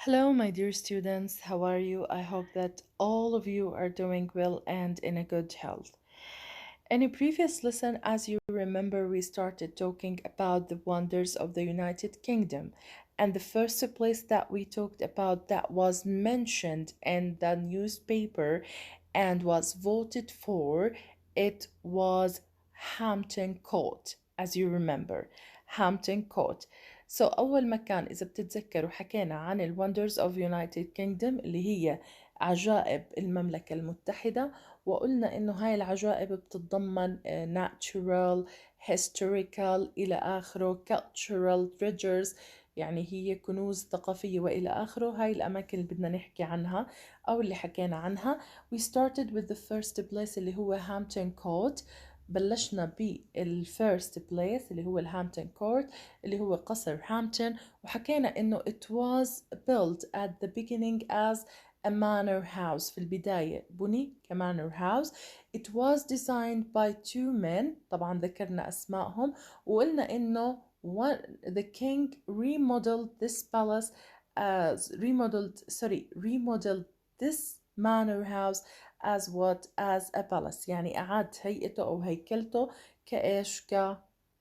Hello, my dear students. How are you? I hope that all of you are doing well and in a good health. In a previous lesson, as you remember, we started talking about the wonders of the United Kingdom. And the first place that we talked about that was mentioned in the newspaper and was voted for, it was Hampton Court, as you remember. Hampton Court. أول مكان إذا بتتذكروا حكينا عن ال Wonders of United Kingdom اللي هي عجائب المملكة المتحدة، وقلنا إنه هاي العجائب بتتضمن natural, historical إلى آخره cultural treasures، يعني هي كنوز ثقافية وإلى آخره. هاي الأماكن اللي بدنا نحكي عنها أو اللي حكينا عنها. We started with the first place اللي هو Hampton Court. بلشنا بالفيرست بليس اللي هو الهامبتون كورت اللي هو قصر هامبتون، وحكينا انه it was built at the beginning as a manor house. في البداية بني كمانور house. It was designed by two men، طبعا ذكرنا أسمائهم وقلنا إنه the king remodeled this palace as remodeled this manor house as what as a palace، يعني أعاد هيئته أو هيكلته كإيش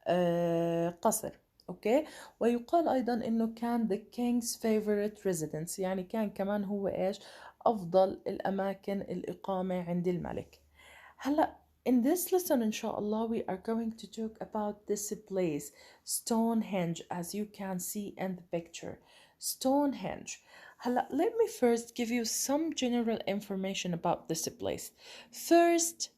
كقصر. أوكي. ويقال أيضا إنه كان the king's favorite residence، يعني كان كمان هو إيش أفضل الأماكن الإقامة عند الملك. هلأ in this lesson إن شاء الله we are going to talk about this place Stonehenge, as you can see in the picture. Stonehenge. هلا let me first give you some general information about this place. First,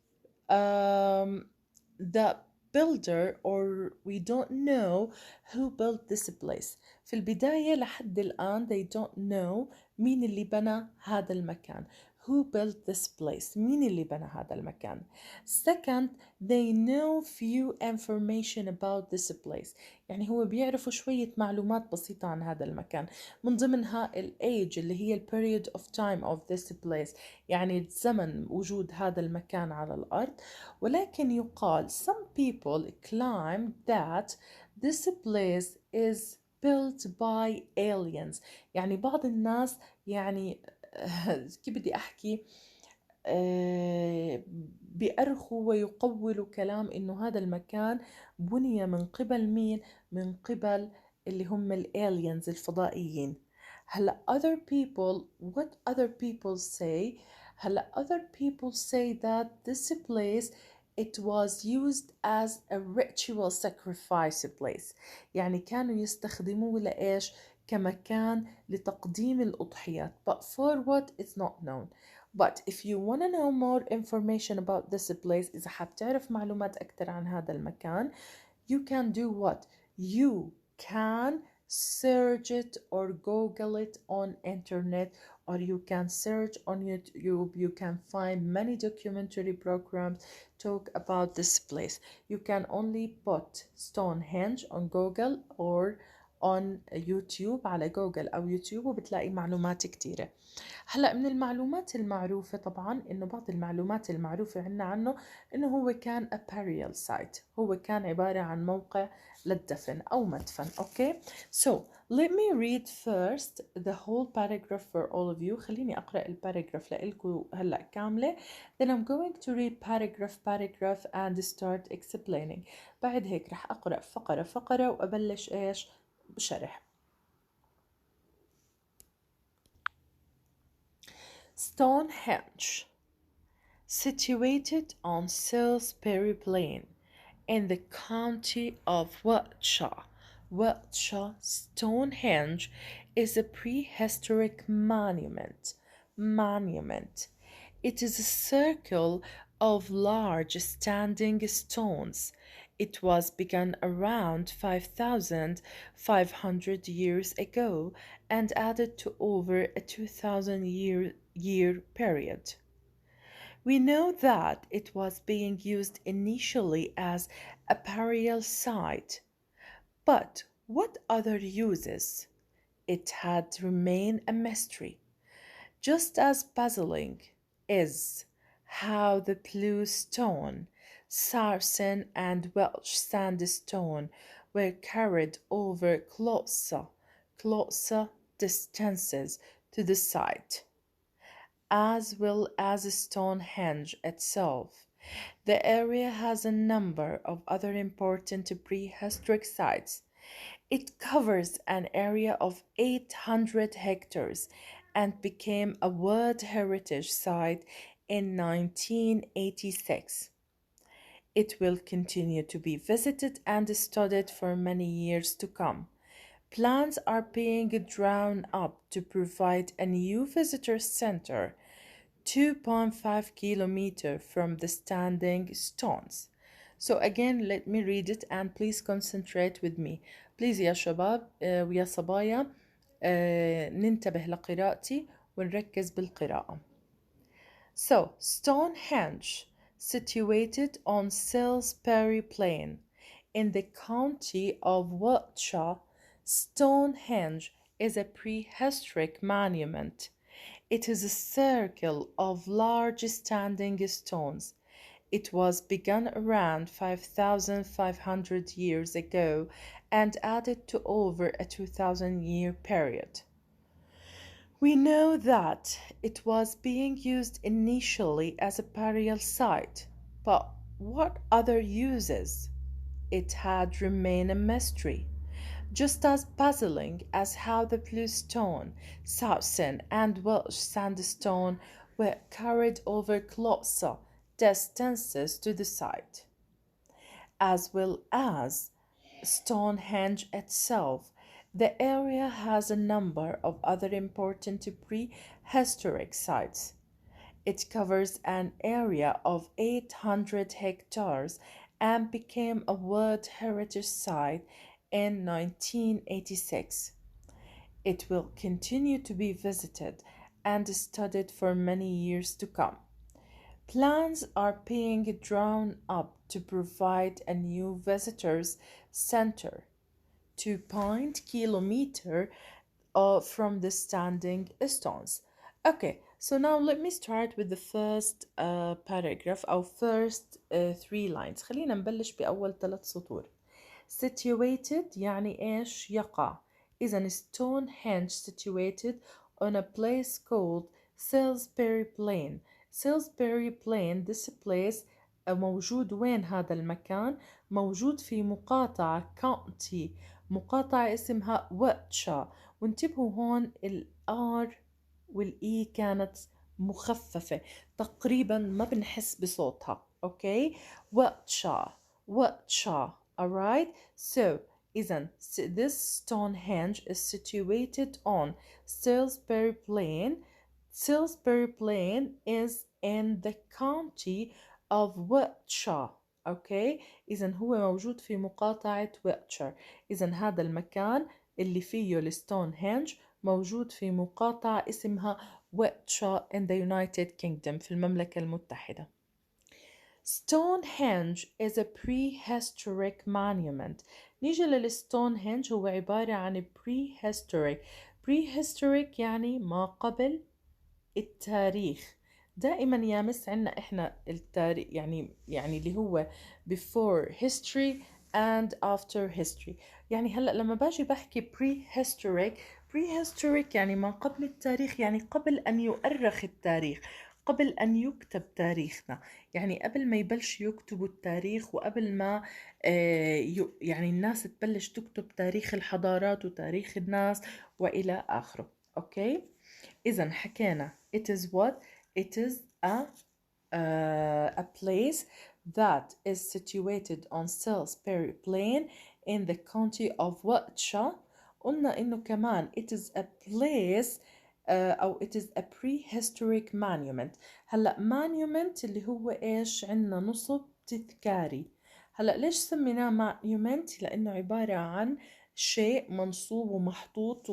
the builder, or we don't know who built this place. في البداية لحد الآن they don't know مين اللي بنى هذا المكان. Who built this place؟ مين اللي بنى هذا المكان؟ Second, they know few information about this place. يعني هو بيعرفوا شوية معلومات بسيطة عن هذا المكان، من ضمنها ال age اللي هي ال period of time of this place، يعني زمن وجود هذا المكان على الأرض. ولكن يقال some people claim that this place is built by aliens. يعني بعض الناس يعني كيف بدي أحكي بيأرخوا ويقولوا كلام إنه هذا المكان بني من قبل مين؟ من قبل اللي هم الالينز الفضائيين. هلا what other people say؟ هلا other people say that this place it was used as a ritual sacrifice place، يعني كانوا يستخدموه لإيش؟ كمكان لتقديم الأضحيات. But for what it's not known. But if you want to know more information about this place، إذا حاب تعرف معلومات أكتر عن هذا المكان، you can do what? You can search it or Google it on internet, or you can search on YouTube. You can find many documentary programs talk about this place. You can only put Stonehenge on Google or on يوتيوب، على جوجل أو يوتيوب، وبتلاقي معلومات كتيرة. هلأ من المعلومات المعروفة طبعا إنه بعض المعلومات المعروفة عنا عنه إنه هو كان a burial site، هو كان عبارة عن موقع للدفن أو مدفن. Okay, so let me read first the whole paragraph for all of you. خليني أقرأ الباراجراف لإلكم هلأ كاملة. Then I'm going to read paragraph and start explaining. بعد هيك رح أقرأ فقرة فقرة وأبلش إيش بشرح. Stonehenge, situated on Salisbury Plain in the county of Wiltshire. Stonehenge is a prehistoric monument. It is a circle of large standing stones. It was begun around 5,500 years ago and added to over a 2,000 year period. We know that it was being used initially as a burial site, but what other uses? It had remained a mystery, just as puzzling is how the blue stone, sarsen, and Welsh sandstone were carried over closer distances to the site, as well as Stonehenge itself. The area has a number of other important prehistoric sites. It covers an area of 800 hectares and became a World Heritage Site in 1986. It will continue to be visited and studied for many years to come. Plans are being drawn up to provide a new visitor center 2.5 kilometers from the standing stones. So again, let me read it and please concentrate with me. Please يا شباب ويا صبايا ننتبه لقراءتي ونركز بالقراءة. So, Stonehenge, situated on Salisbury Plain in the county of Wiltshire, Stonehenge is a prehistoric monument. It is a circle of large standing stones. It was begun around 5,500 years ago and added to over a 2,000-year period. We know that it was being used initially as a burial site, but what other uses? It had remained a mystery, just as puzzling as how the bluestone, Southern, and Welsh sandstone were carried over closer distances to the site, as well as Stonehenge itself. The area has a number of other important prehistoric sites. It covers an area of 800 hectares and became a World Heritage Site in 1986. It will continue to be visited and studied for many years to come. Plans are being drawn up to provide a new visitors center 2 kilometer from the standing stones. Okay, so now let me start with the first paragraph or first 3 lines. خلينا نبلش بأول 3 سطور. Situated يعني إيش يقع. إذا Stonehenge situated on a place called Salisbury Plain. Salisbury Plain, this place موجود وين هذا المكان؟ موجود في مقاطعة كاونتي، مقاطعة اسمها واتشا. وانتبهوا هون الآر والإي كانت مخففة تقريبا ما بنحس بصوتها. أوكي واتشا واتشا. Alright, so إذن this Stonehenge is situated on Salisbury Plain. Salisbury Plain is in the county of Wiltshire. اوكي اذا هو موجود في مقاطعة ويلتشر. اذا هذا المكان اللي فيه الستونهنج موجود في مقاطعة اسمها ويلتشر in the United Kingdom في المملكة المتحدة. Stonehenge is a prehistoric monument. نيجي للستونهنج هو عبارة عن prehistoric. prehistoric يعني ما قبل التاريخ. دائما يا مس عنا احنا التاريخ يعني اللي هو before history and after history. يعني هلا لما باجي بحكي prehistoric يعني ما قبل التاريخ، يعني قبل ان يؤرخ التاريخ، قبل ان يكتب تاريخنا، يعني قبل ما يبلش يكتبوا التاريخ وقبل ما يعني الناس تبلش تكتب تاريخ الحضارات وتاريخ الناس والى اخره. اوكي اذا حكينا it is what it is a place that is situated on Salisbury Plain in the county of Wiltshire. قلنا إنه كمان it is a place أو it is a prehistoric monument. هلأ monument اللي هو إيش عنا نصب تذكاري. هلأ ليش سميناه monument؟ لأنه عبارة عن شيء منصوب ومحطوط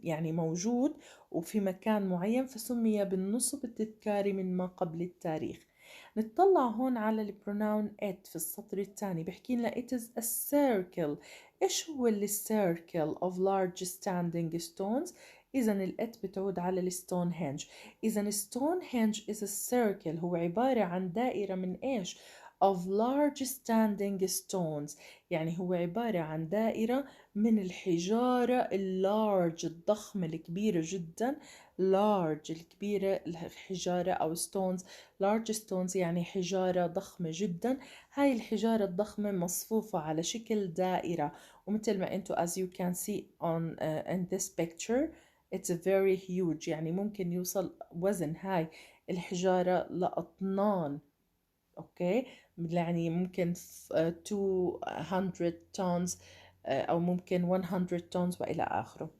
يعني موجود وفي مكان معين فسمي بالنصب التذكاري من ما قبل التاريخ. نتطلع هون على البروناون it في السطر الثاني بحكي لنا it is a circle. إيش هو circle of large standing stones؟ إذا الات بتعود على الستونهنج. إذا Stonehenge is a circle هو عبارة عن دائرة من إيش؟ of large standing stones. يعني هو عبارة عن دائرة من الحجارة اللارج الضخمة الكبيرة جدا. large الكبيرة الحجارة أو stones. large stones يعني حجارة ضخمة جدا. هاي الحجارة الضخمة مصفوفة على شكل دائرة، ومثل ما انتو as you can see on in this picture it's very huge. يعني ممكن يوصل وزن هاي الحجارة لأطنان. اوكي، يعني ممكن 200 tons او ممكن 100 tons والى اخره.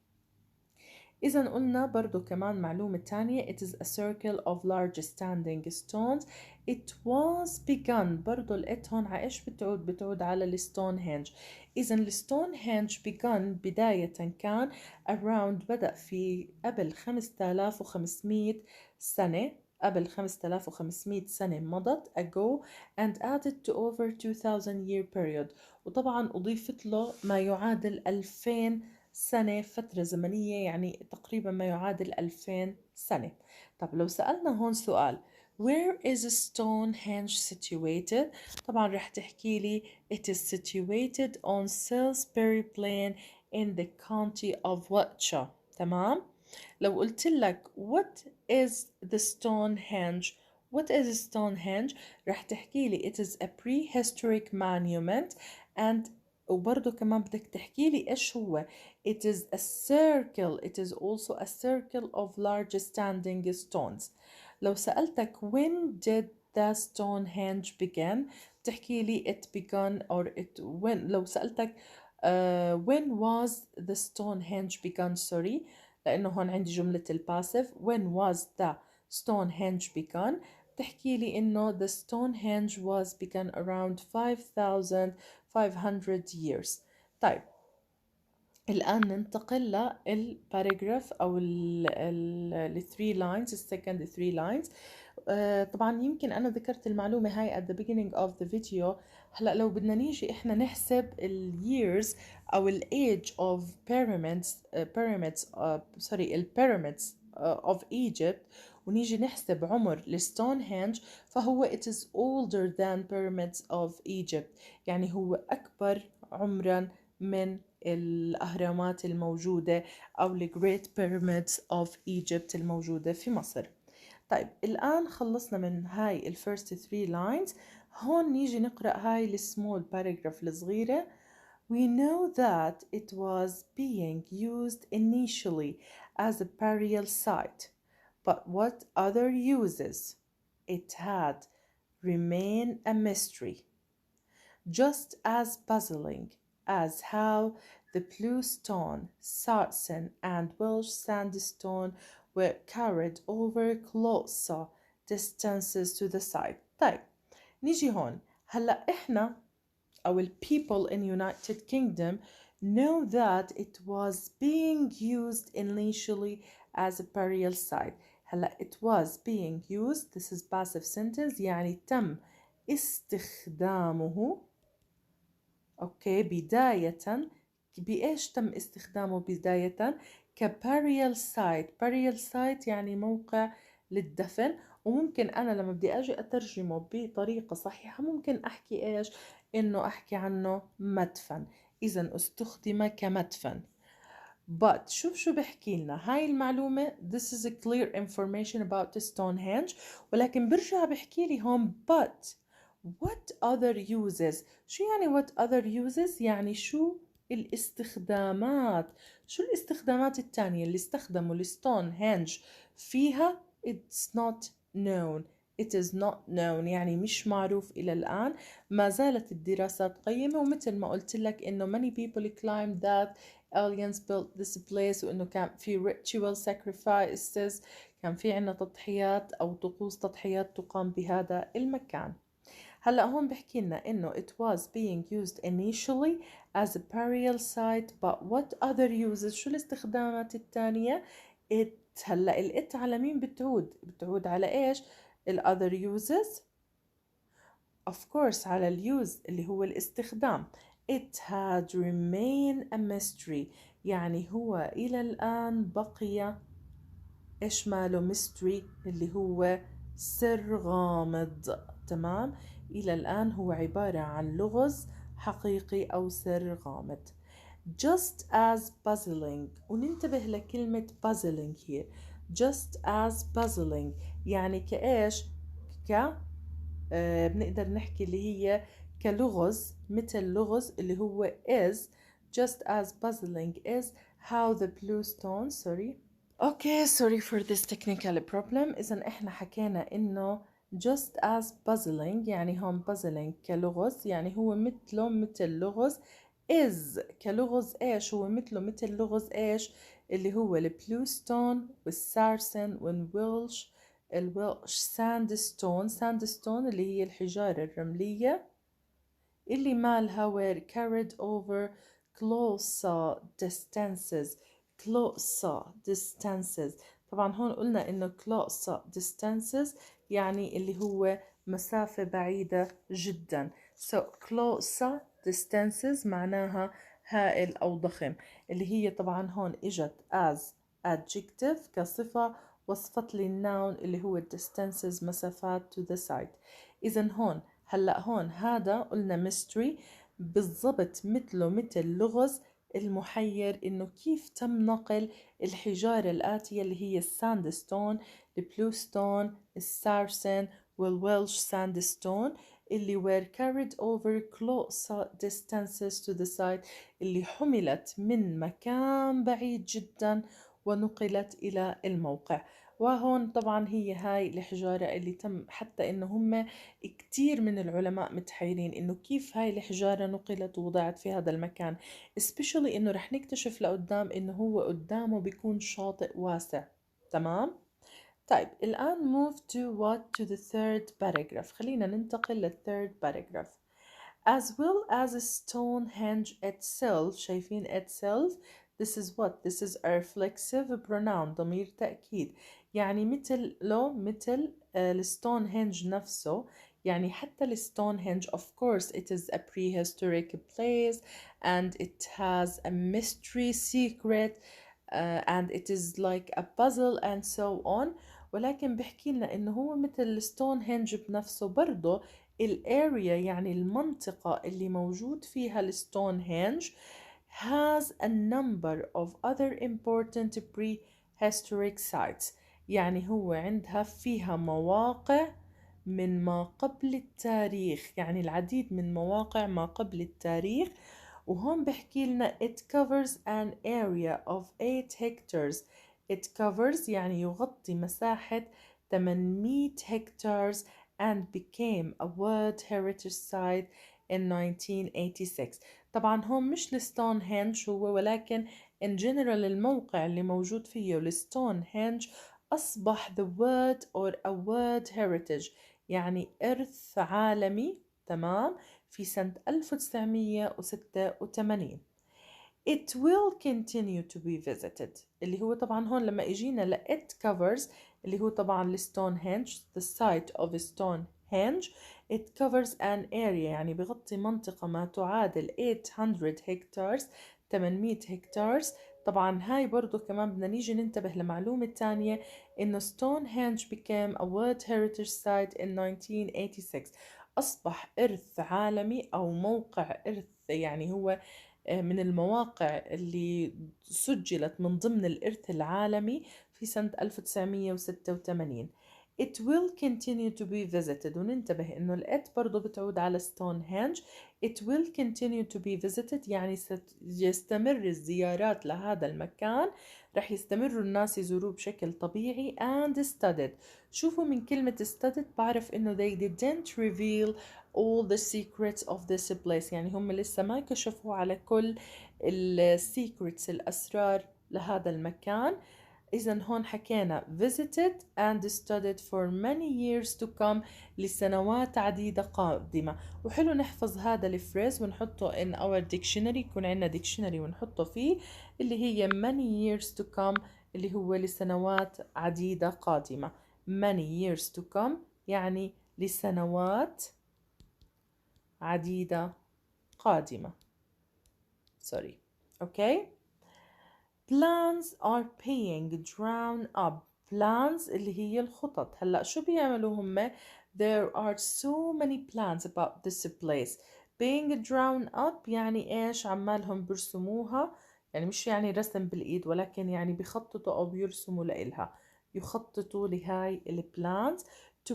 إذا قلنا برضو كمان معلومة تانية it is a circle of large standing stones. it was begun. برضو لقيت هون على إيش بتعود على الستونهنج. إذا الستونهنج begun بداية كان around بدأ في قبل 5500 سنة. قبل 5500 سنة مضت ago and added to over 2000 year period. وطبعا أضيفت له ما يعادل 2000 سنة فترة زمنية، يعني تقريبا ما يعادل 2000 سنة. طب لو سألنا هون سؤال where is Stonehenge situated؟ طبعا رح تحكي لي it is situated on Salisbury Plain in the county of Wiltshire. تمام؟ لو قلت لك what is the Stonehenge؟ what is Stonehenge؟ رح تحكي لي it is a prehistoric monument and وبرضه كمان بدك تحكي لي ايش هو. it is a circle. it is also a circle of large standing stones. لو سألتك when did the Stonehenge begin تحكي لي it began or it when. لو سألتك when was the Stonehenge begun sorry لأنه هون عندي جملة الباسف when was the Stonehenge begun تحكي لي إنه the Stonehenge was begun around 5500 years. طيب الآن ننتقل للباراجراف أو ال 3 lines السكند 3 lines. طبعا يمكن أنا ذكرت المعلومة هاي at the beginning of the video. هلأ لو بدنا نيجي إحنا نحسب ال years أو ال age of pyramids of Egypt ونيجي نحسب عمر الستونهنج فهو it is older than pyramids of Egypt. يعني هو أكبر عمرا من الأهرامات الموجودة أو ال Great Pyramids of Egypt الموجودة في مصر. طيب الآن خلصنا من هاي ال first 3 lines. هون نيجي نقرأ هاي ال small paragraph الصغيرة. We know that it was being used initially as a burial site, but what other uses it had remain a mystery, just as puzzling as how the bluestone, sarsen, and Welsh sandstone were carried over closer distances to the site. طيب نيجي هون. هلا إحنا أو ال people in United Kingdom know that it was being used initially as a burial site. هلا it was being used this is passive sentence يعني تم استخدامه. اوكي بداية بإيش تم استخدامه بداية؟ كباريال سايت. باريال سايت يعني موقع للدفن. وممكن أنا لما بدي أجي أترجمه بطريقة صحيحة ممكن أحكي إيش؟ إنه أحكي عنه مدفن. إذا استخدم كمدفن. But شو بحكي لنا هاي المعلومة this is a clear information about Stonehenge ولكن برجع بحكي لي هون but what other uses. شو يعني what other uses؟ يعني شو الاستخدامات. شو الاستخدامات التانية اللي استخدموا الستونهنج فيها it's not known. it is not known يعني مش معروف إلى الآن. ما زالت الدراسات قيمة ومثل ما قلت لك إنه many people claim that aliens built this place وإنه كان في ritual sacrifices كان في عنا تضحيات أو طقوس تضحيات تقام بهذا المكان. هلا هون بحكي لنا إنه it was being used initially as a burial site but what other uses. شو الاستخدامات الثانية؟ it. هلا ال it على مين بتعود؟ بتعود على إيش؟ ال other uses of course على ال use اللي هو الاستخدام. it had remained a mystery يعني هو إلى الآن بقي إيش ماله mystery اللي هو سر غامض. تمام إلى الآن هو عبارة عن لغز حقيقي أو سر غامض. just as puzzling، وننتبه لكلمة puzzling here. just as puzzling يعني كإيش؟ ك بنقدر نحكي اللي هي كلغز، مثل لغز اللي هو is. just as puzzling is how the blue stone Okay, sorry for this technical problem. إذا إحنا حكينا إنه just as puzzling يعني هون puzzling كلغز يعني هو مثل لغز. is كلغز إيش؟ هو مثل لغز إيش؟ اللي هو البلو ستون والسارسن والويلش. الويلش ساندستون اللي هي الحجارة الرملية اللي مالها were carried over close distances. طبعا هون قلنا انه close distances يعني اللي هو مسافة بعيدة جدا. so close distances معناها هائل أو ضخم، اللي هي طبعا هون اجت as adjective كصفة، وصفت لي الnoun اللي هو distances مسافات to the side. إذا هون هذا قلنا mystery بالضبط مثل لغز المحير، إنه كيف تم نقل الحجارة الآتية اللي هي الساندستون، البلوستون، السارسن والويلش ساندستون اللي were carried over close distances to the site، اللي حملت من مكان بعيد جدا ونقلت إلى الموقع. وهون طبعا هي هاي الحجارة اللي تم، حتى إنه هم كتير من العلماء متحيرين إنه كيف هاي الحجارة نقلت ووضعت في هذا المكان، especially إنه رح نكتشف لقدام إنه هو قدامه بيكون شاطئ واسع. تمام؟ طيب الآن move to the third paragraph. خلينا ننتقل للثيرد paragraph. as well as Stonehenge itself. شايفين itself؟ this is what? this is a reflexive pronoun، ضمير تأكيد، يعني مثل الستونهنج نفسه. يعني حتى الستونهنج of course it is a prehistoric place and it has a mystery secret and it is like a puzzle and so on. ولكن بحكي لنا انه هو مثل ستونهنج بنفسه برضه الاريا، يعني المنطقة اللي موجود فيها الستونهنج has a number of other important prehistoric sites. يعني هو عندها فيها مواقع من ما قبل التاريخ، يعني العديد من مواقع ما قبل التاريخ. وهون بحكي لنا it covers an area of 8 hectares. it covers يعني يغطي مساحة 800 hectares and became a World Heritage Site in 1986. طبعا هون مش الستونهنج هو، ولكن in general الموقع اللي موجود فيه الستونهنج أصبح the word or a world heritage يعني إرث عالمي. تمام، في سنة 1986. It will continue to be visited، اللي هو طبعا هون لما اجينا ل it covers اللي هو طبعا Stonehenge the site of Stonehenge. it covers an area يعني بغطي منطقة ما تعادل 800 hectares 800 hectares. طبعا هاي برضو كمان بدنا نيجي ننتبه لمعلومة تانية، إنه Stonehenge became a World Heritage Site in 1986. أصبح إرث عالمي أو موقع إرث، يعني هو من المواقع اللي سجلت من ضمن الإرث العالمي في سنة 1986. It will continue to be visited، وننتبه إنه الإت برضو بتعود على Stonehenge. It will continue to be visited يعني سيستمر الزيارات لهذا المكان، رح يستمروا الناس يزوروه بشكل طبيعي. and studied. شوفوا من كلمة studied بعرف إنه they didn't reveal all the secrets of this place، يعني هم لسه ما كشفوا على كل secrets الأسرار لهذا المكان. إذا هون حكينا visited and studied for many years to come، لسنوات عديدة قادمة. وحلو نحفظ هذا الفريز ونحطه in our dictionary، يكون عندنا dictionary ونحطه فيه، اللي هي many years to come اللي هو لسنوات عديدة قادمة. many years to come يعني لسنوات عديدة قادمة. sorry. okay. plans are being drawn up. plans اللي هي الخطط. هلأ شو بيعملوا هم؟ There are so many plans about this place being drawn up. يعني إيش عمالهم برسموها، يعني مش يعني رسم بالإيد ولكن يعني بيخططوا أو بيرسموا لإلها، يخططوا لهاي البلانز to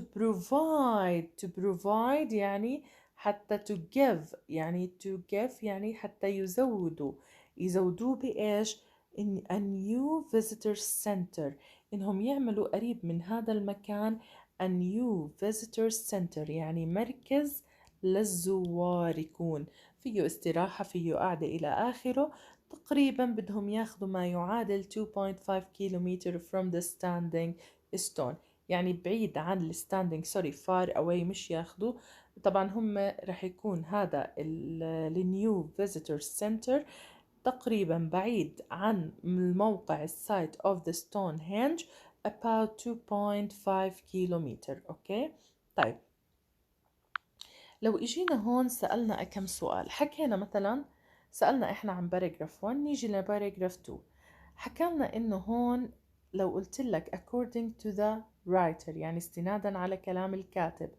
provide يعني حتى to give يعني يعني حتى يزودوا بإيش in a new visitor center، إنهم يعملوا قريب من هذا المكان a new visitor center يعني مركز للزوار، يكون فيه استراحة فيه قعدة إلى آخره. تقريبا بدهم ياخذوا ما يعادل 2.5 كيلومتر from the standing stone، يعني بعيد عن الستاندينج، سوري far away، مش ياخذوا. طبعا هم رح يكون هذا النيو فيزيتور سنتر تقريبا بعيد عن الموقع السايت of the Stonehenge about 2.5 كيلومتر. اوكي طيب، لو اجينا هون سألنا كم سؤال، حكينا مثلا سألنا احنا عن باراجراف 1، نيجي لباراجراف 2، حكالنا انه هون لو قلت لك according to the writer يعني استنادا على كلام الكاتب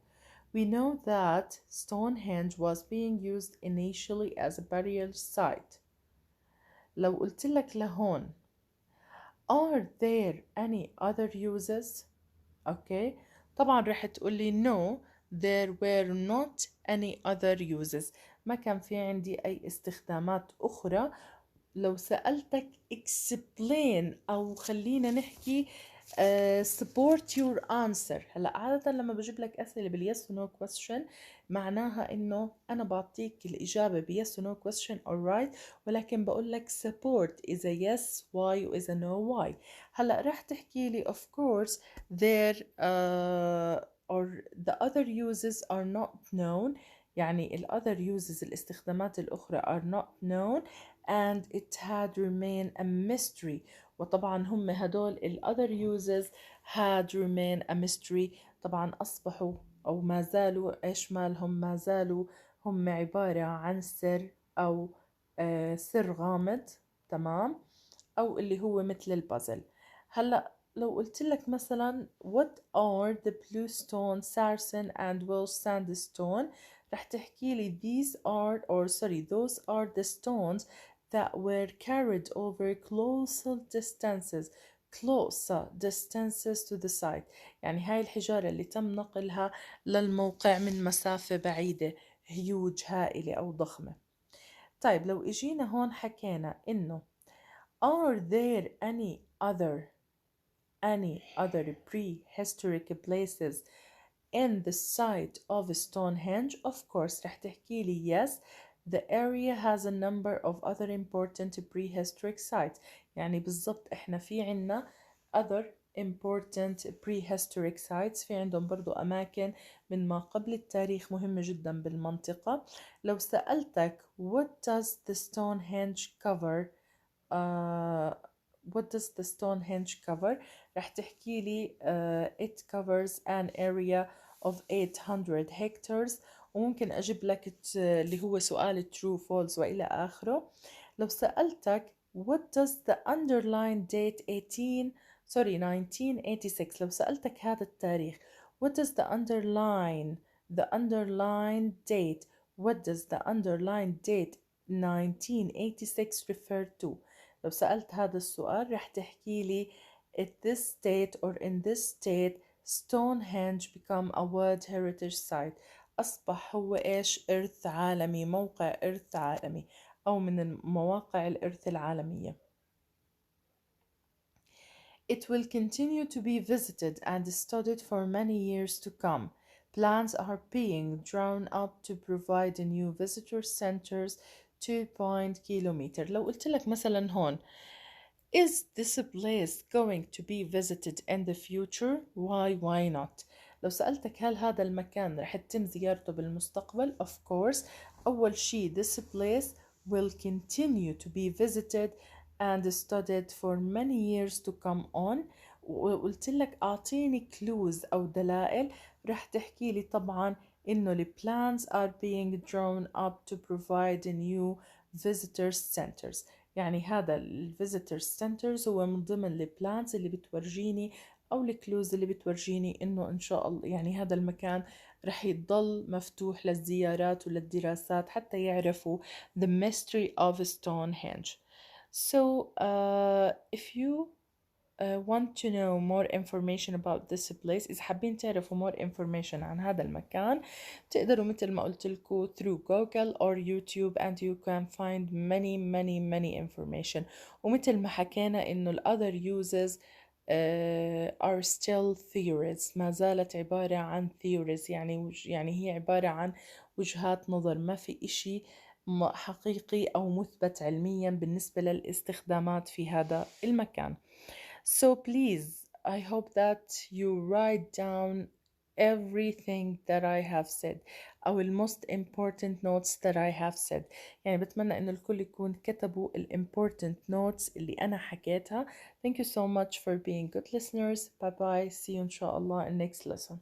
we know that Stonehenge was being used initially as a burial site. لو قلت لك لهون are there any other uses؟ اوكي طبعا رح تقولي no there were not any other uses، ما كان في عندي اي استخدامات اخرى. لو سألتك explain أو خلينا نحكي support your answer، هلا عادة لما بجيب لك أسئلة باليس و no question معناها إنه أنا بعطيك الإجابة بيس و no question alright، ولكن بقول لك support إذا yes why وإذا no why. هلا رح تحكي لي of course there or the other uses are not known، يعني ال other uses الاستخدامات الأخرى are not known and it had remained a mystery. وطبعا هم هدول ال other uses had remained a mystery، طبعا أصبحوا أو ما زالوا إيش مالهم، ما زالوا هم عبارة عن سر أو سر غامض، تمام، أو اللي هو مثل البازل. هلأ لو قلت لك مثلا what are the bluestone, sarsen and welsh sandstone، رح تحكي لي those are the stones that were carried over closer distances to the site، يعني هاي الحجارة اللي تم نقلها للموقع من مسافة بعيدة هيوج هائلة أو ضخمة. طيب لو إجينا هون حكينا إنه are there any other prehistoric places in the site of Stonehenge؟ Of course رح تحكي لي yes the area has a number of other important prehistoric sites، يعني بالضبط احنا في عنا other important prehistoric sites، في عندهم برضو أماكن من ما قبل التاريخ مهمة جدا بالمنطقة. لو سألتك what does the Stonehenge cover what does the Stonehenge cover؟ رح تحكي لي it covers an area of 800 hectares، وممكن أجيب لك اللي هو سؤال true false وإلى آخره. لو سألتك what does the underline date 1986، لو سألتك هذا التاريخ what does the underline date what does the underline date 1986 refer to؟ لو سألت هذا السؤال رح تحكي لي at this state or in this state Stonehenge become a World Heritage Site، أصبح هو إيش إرث عالمي، موقع إرث عالمي أو من مواقع الإرث العالمية. It will continue to be visited and studied for many years to come. Plans are being drawn up to provide new visitor centers 2 kilometer. لو قلت لك مثلا هون is this place going to be visited in the future? Why not؟ لو سألتك هل هذا المكان رح يتم زيارته بالمستقبل؟ Of course أول شي this place will continue to be visited and studied for many years to come on. وقلت لك أعطيني clues أو دلائل، رح تحكي لي طبعا إنه ال plans are being drawn up to provide new visitor centers، يعني هذا ال visitor centers هو من ضمن ال plans اللي بتورجيني أو الكلوز اللي بتورجيني إنه إن شاء الله يعني هذا المكان رح يضل مفتوح للزيارات وللدراسات حتى يعرفوا the mystery of Stonehenge. So, if you want to know more information about this place، إذا حابين تعرفوا more information عن هذا المكان، تقدروا مثل ما قلت لكم through Google or YouTube and you can find many information. ومثل ما حكينا إنه ال other uses are still theories، ما زالت عبارة عن theories، يعني هي عبارة عن وجهات نظر، ما في إشي حقيقي أو مثبت علميا بالنسبة للاستخدامات في هذا المكان. So please, I hope that you write down everything that I have said أو ال most important notes that I have said. يعني بتمنى إنه الكل يكون كتبوا ال important notes اللي أنا حكيتها. Thank you so much for being good listeners. Bye bye. See you إن شاء الله in next lesson.